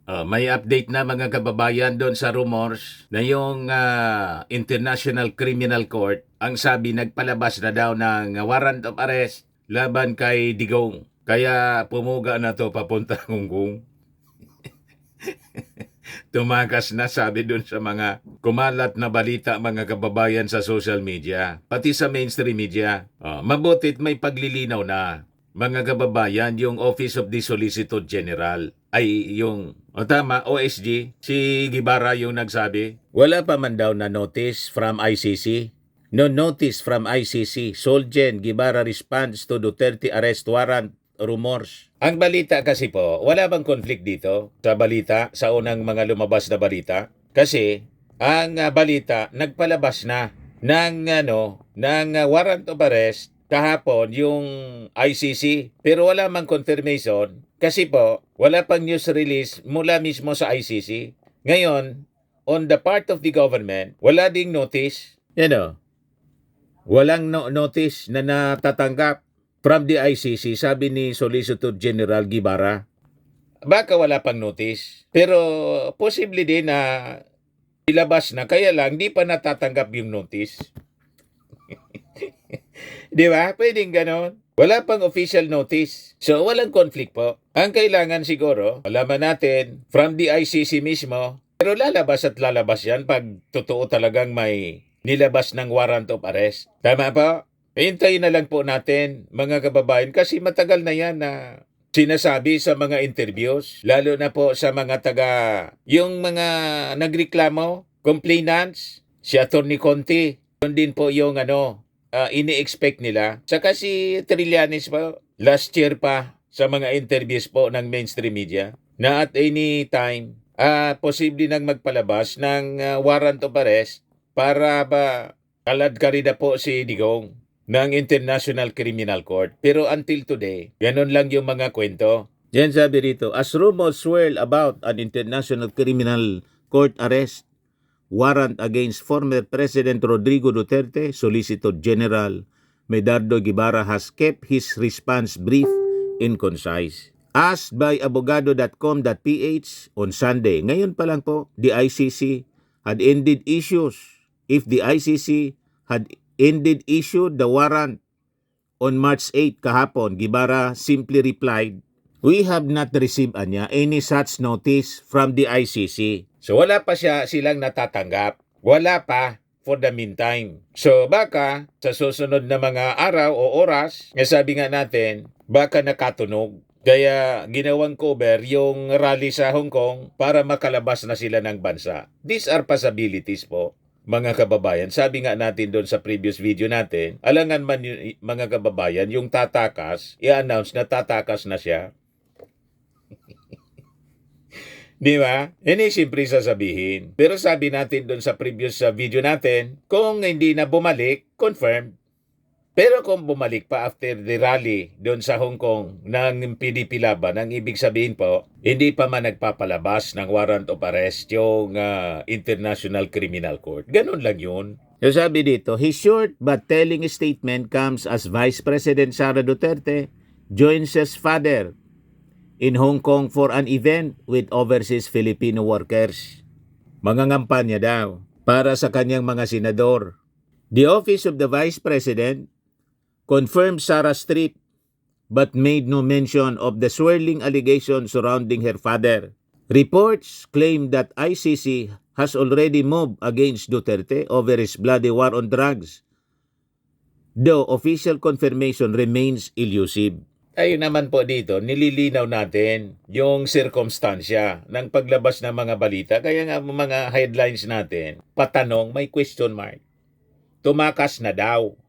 May update na mga kababayan doon sa rumors na yung International Criminal Court ang sabi nagpalabas na daw ng warrant of arrest laban kay Digong. Kaya pumuga na to papunta Hong Kong. Tumakas na sabi doon sa mga kumalat na balita mga kababayan sa social media, pati sa mainstream media. Mabutit may paglilinaw na. Mga kababayan, yung Office of the Solicitor General ay yung, tama, OSG, si Guevara yung nagsabi, wala pa man daw na notice from ICC. No notice from ICC. Solgen Guevara responds to Duterte arrest warrant rumors. Ang balita kasi po, wala bang conflict dito sa balita, sa unang mga lumabas na balita? Kasi ang balita nagpalabas na ng warrant of arrest kahapon yung ICC, pero wala mang confirmation kasi po wala pang news release mula mismo sa ICC. Ngayon, on the part of the government, wala ding notice. Walang notice na natatanggap from the ICC, sabi ni Solicitor General Guevara. Baka wala pang notice, pero posible din na ilabas na, kaya lang di pa natatanggap yung notice. Di ba? Pwedeng ganon. Wala pang official notice. So, walang conflict po. Ang kailangan siguro, alaman natin from the ICC mismo, pero lalabas at lalabas yan pag totoo talagang may nilabas ng warrant of arrest. Tama po? Hintayin na lang po natin, mga kababayan, kasi matagal na yan na sinasabi sa mga interviews, lalo na po sa mga yung mga nagreklamo, complainants, si Atty. Conti, yun din po yung ini-expect nila. Saka si Trillanes po, last year pa sa mga interviews po ng mainstream media, na at any time, posible nang magpalabas ng warrant of arrest para ba alad ka rin na po si Digong ng International Criminal Court. Pero until today, ganun lang yung mga kwento. Yan sabi rito, as rumors swirl about an International Criminal Court arrest warrant against former President Rodrigo Duterte, Solicitor General Medardo Guevara has kept his response brief and concise. Asked by abogado.com.ph on Sunday, ngayon pa lang po, the ICC had ended issues. If the ICC had issued the warrant on March 8 kahapon, Guevara simply replied, "We have not received any such notice from the ICC." So wala pa silang natatanggap. Wala pa for the meantime. So baka sa susunod na mga araw o oras, sabi nga natin, baka nakatunog. Kaya ginawang cover yung rally sa Hong Kong para makalabas na sila ng bansa. These are possibilities po, mga kababayan. Sabi nga natin doon sa previous video natin, alangan man mga kababayan, yung tatakas, i-announce na tatakas na siya. Di ba? Yan ay simple sasabihin. Pero sabi natin doon sa previous video natin, kung hindi na bumalik, confirmed. Pero kung bumalik pa after the rally doon sa Hong Kong ng PDP laban, ang ibig sabihin po, hindi pa man nagpapalabas ng warrant of arrest yung International Criminal Court. Ganun lang yun. So sabi dito, his short but telling statement comes as Vice President Sara Duterte joins his father in Hong Kong for an event with overseas Filipino workers. Mangangampanya daw para sa kanyang mga senador. The Office of the Vice President confirmed Sarah's trip but made no mention of the swirling allegations surrounding her father. Reports claim that ICC has already moved against Duterte over his bloody war on drugs, though official confirmation remains elusive. Ayun naman po dito, nililinaw natin yung sirkumstansya ng paglabas ng mga balita. Kaya nga mga headlines natin, patanong, may question mark. Tumakas na daw.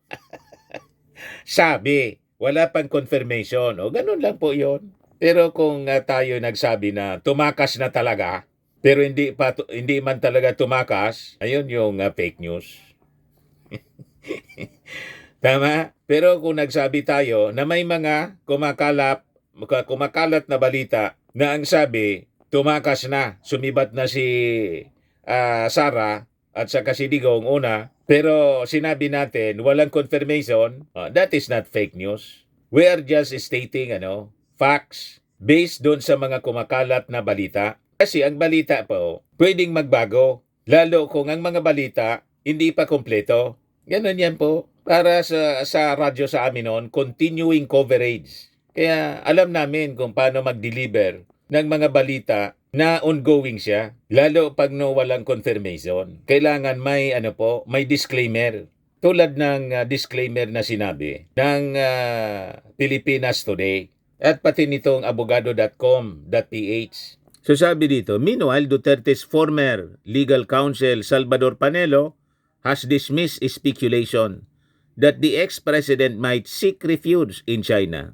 Sabi, wala pang confirmation. O ganun lang po yon. Pero kung tayo nagsabi na tumakas na talaga, pero hindi man talaga tumakas, ayun yung fake news. Tama? Pero kung nagsabi tayo na may mga kumakalat na balita na ang sabi, tumakas na, sumibat na si Sara at saka si Digong una, pero sinabi natin walang confirmation, that is not fake news. We are just stating facts based doon sa mga kumakalat na balita. Kasi ang balita po, pwedeng magbago. Lalo kung ang mga balita hindi pa kompleto. Ganon yan po. Para sa radyo sa amin noon, continuing coverage. Kaya alam namin kung paano mag-deliver ng mga balita na ongoing siya. Lalo pag no walang confirmation. Kailangan may may disclaimer. Tulad ng disclaimer na sinabi ng Pilipinas Today at pati nitong abogado.com.ph. So sabi dito, meanwhile, Duterte's former legal counsel Salvador Panelo has dismissed speculation that the ex-president might seek refuge in China.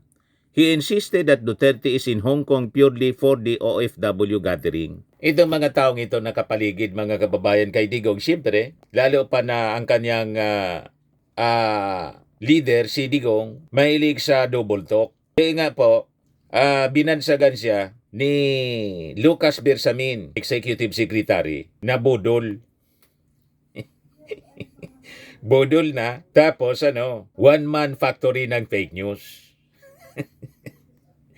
He insisted that Duterte is in Hong Kong purely for the OFW gathering. Itong mga taong ito nakapaligid, mga kababayan, kay Digong, siyempre, lalo pa na ang kanyang leader, si Digong, mahilig sa double talk. Kaya nga po, binansagan siya ni Lucas Bersamin, Executive Secretary, na bodol. Bodol na. Tapos one-man factory ng fake news.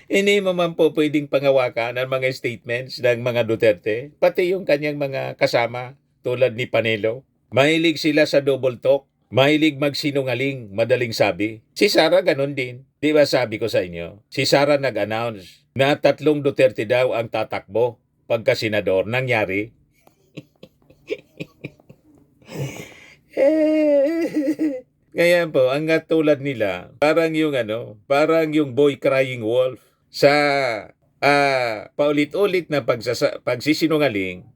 Hindi mo man po pwedeng pangawakan ang mga statements ng mga Duterte, pati yung kanyang mga kasama tulad ni Panelo. Mahilig sila sa double talk, mahilig magsinungaling, madaling sabi. Si Sara ganun din. Di ba sabi ko sa inyo? Si Sara nag-announce na 3 Duterte daw ang tatakbo pagka senador. Nangyari. Kaya po, ang tulad nila, parang yung boy crying wolf sa paulit-ulit na pagsisinungaling,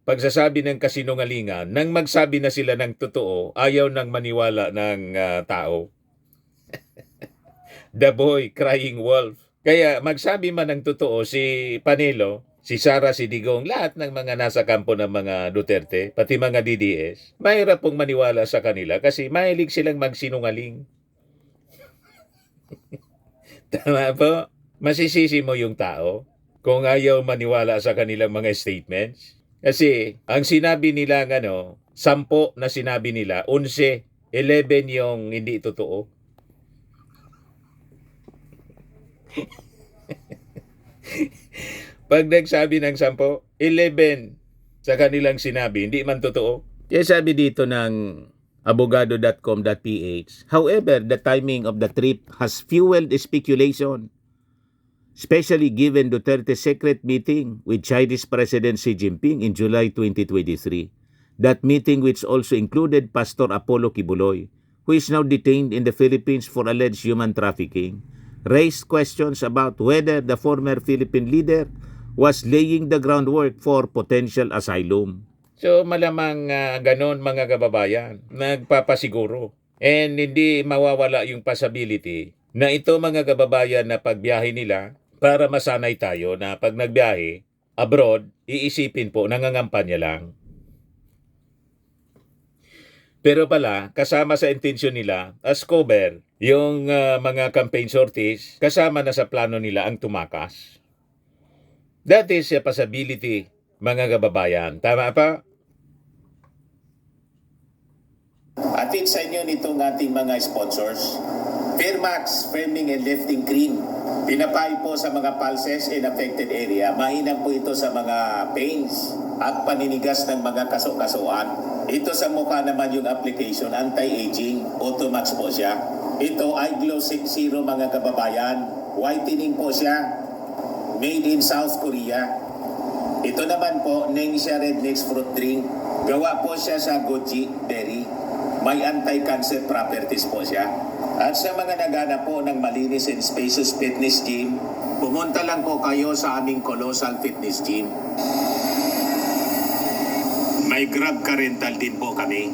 pagsasabi ng kasinungalingan, nang magsabi na sila ng totoo, ayaw nang maniwala ng tao. The boy crying wolf. Kaya magsabi man ng totoo si Panelo, si Sara, si Digong, lahat ng mga nasa kampo ng mga Duterte, pati mga DDS, mahirap pong maniwala sa kanila kasi mahilig silang magsinungaling. Tama po? Masisisi mo yung tao kung ayaw maniwala sa kanilang mga statements. Kasi ang sinabi nila 10 na sinabi nila, 11 yung hindi totoo. Pag nagsabi ng 10, 11 sa kanilang sinabi, hindi man totoo. Kaya sabi dito ng abogado.com.ph, however, the timing of the trip has fueled speculation, especially given Duterte's secret meeting with Chinese President Xi Jinping in July 2023. That meeting, which also included Pastor Apollo Kibuloy, who is now detained in the Philippines for alleged human trafficking, raised questions about whether the former Philippine leader was laying the groundwork for potential asylum. So malamang ganon mga kababayan, nagpapasiguro. And hindi mawawala yung possibility na ito mga kababayan na pagbiyahe nila, para masanay tayo na pag nagbiyahe abroad, iisipin po nangangampanya lang. Pero pala, kasama sa intensyon nila, as cover, yung mga campaign sorties, kasama na sa plano nila ang tumakas. That is a possibility, mga kababayan. Tama pa? Atid sa inyo nitong ating mga sponsors. Fairmax, Firming and Lifting Cream. Pinapay po sa mga pulses in affected area. Mainam po ito sa mga pains at paninigas ng mga kaso-kasuan. Ito sa mukha naman yung application, anti-aging, Automax po siya. Ito ay Glow 60 mga kababayan. Whitening po siya. Made in South Korea. Ito naman po, Ningxia Red Mix Fruit Drink. Gawa po siya sa goji berry. May anti-cancer properties po siya. At sa mga naghanap po ng malinis and spacious fitness gym, pumunta lang po kayo sa aming Colossal Fitness Gym. May Grab car rental din po kami.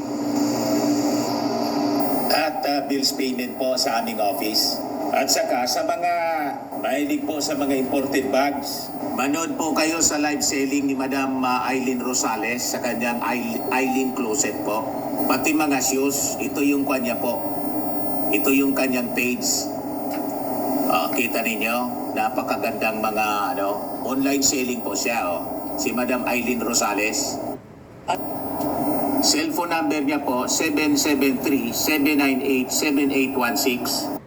At bills payment po sa aming office. At saka sa mga mahilig po sa mga imported bags, manood po kayo sa live selling ni Madam Aileen Rosales sa kanyang Aileen Closet po. Pati mga shoes, ito yung kanya po. Ito yung kanyang page. Kita ninyo, napakagandang mga online selling po siya. Si Madam Aileen Rosales. At cellphone number niya po, 773-798-7816.